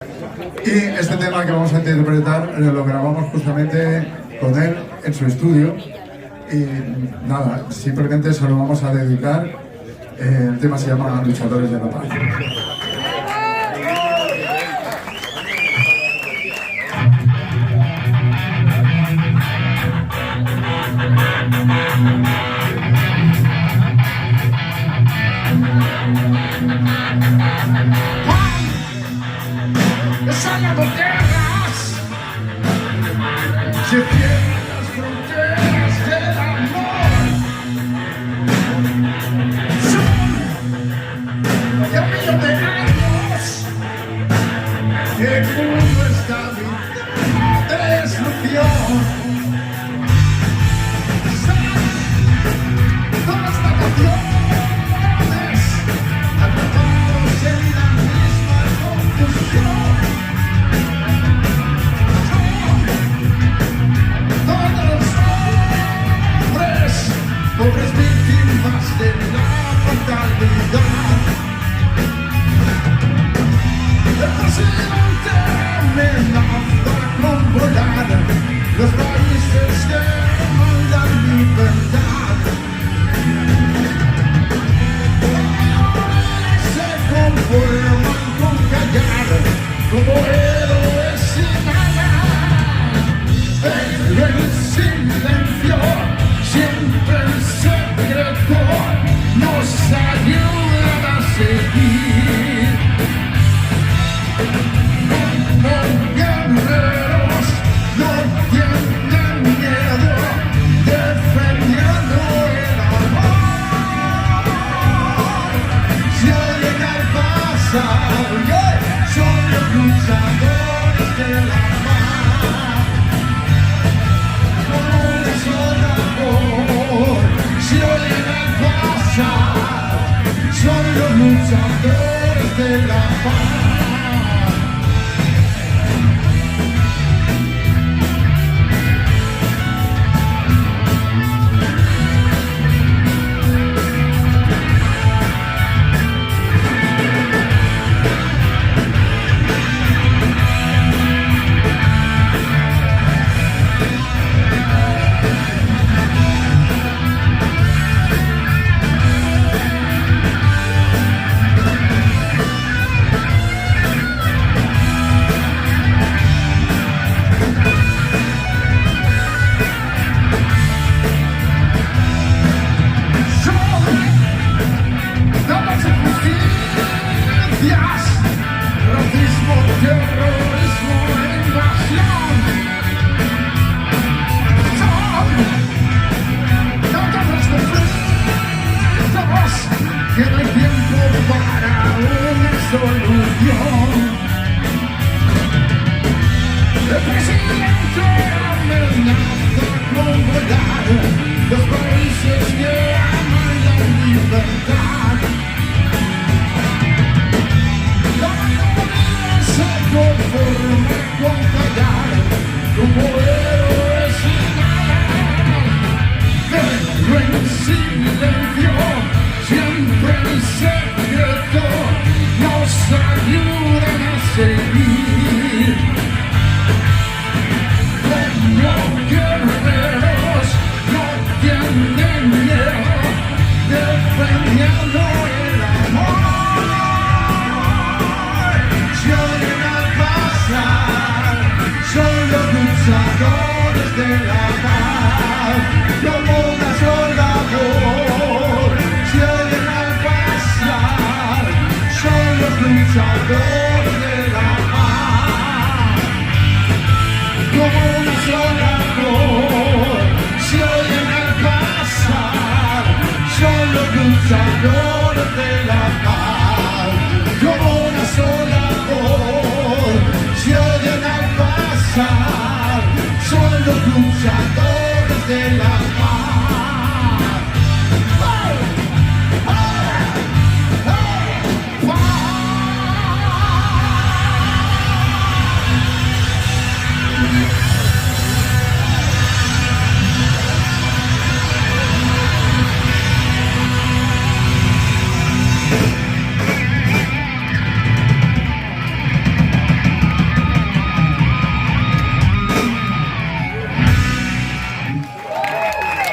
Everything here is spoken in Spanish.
Y este tema que vamos a interpretar lo grabamos justamente con él en su estudio. Y nada, simplemente se lo vamos a dedicar. El tema se llama Luchadores de la Paz. Salen botellas, se pierden las fronteras del amor. Son ya millones de años, el mundo está viviendo destrucción. Todas las naciones atrapados en la misma confusión. Pobres víctimas de la fatalidad. El presidente amenaza con volar los países que aman la libertad. Se conforman con callar como héroes sin nada, pero en silencio siempre el secreto nos ayuda a seguir. Como guerreros no tienen miedo, defendiendo el amor. Si oyen al pasar, son los luchadores de la paz. Si oyen al pasar, son los luchadores de la paz. Racismo, terrorismo, invasión. Son tantos los conflictos que no hay tiempo para una solución. El presidente amenaza con volar los países que aman la libertad. Conforme con callar como héroes sin nada, pero en silencio siempre el secreto nos ayudan a seguir. Como guerreros no tienen miedo, defendiendo el amor. Son los luchadores de la paz.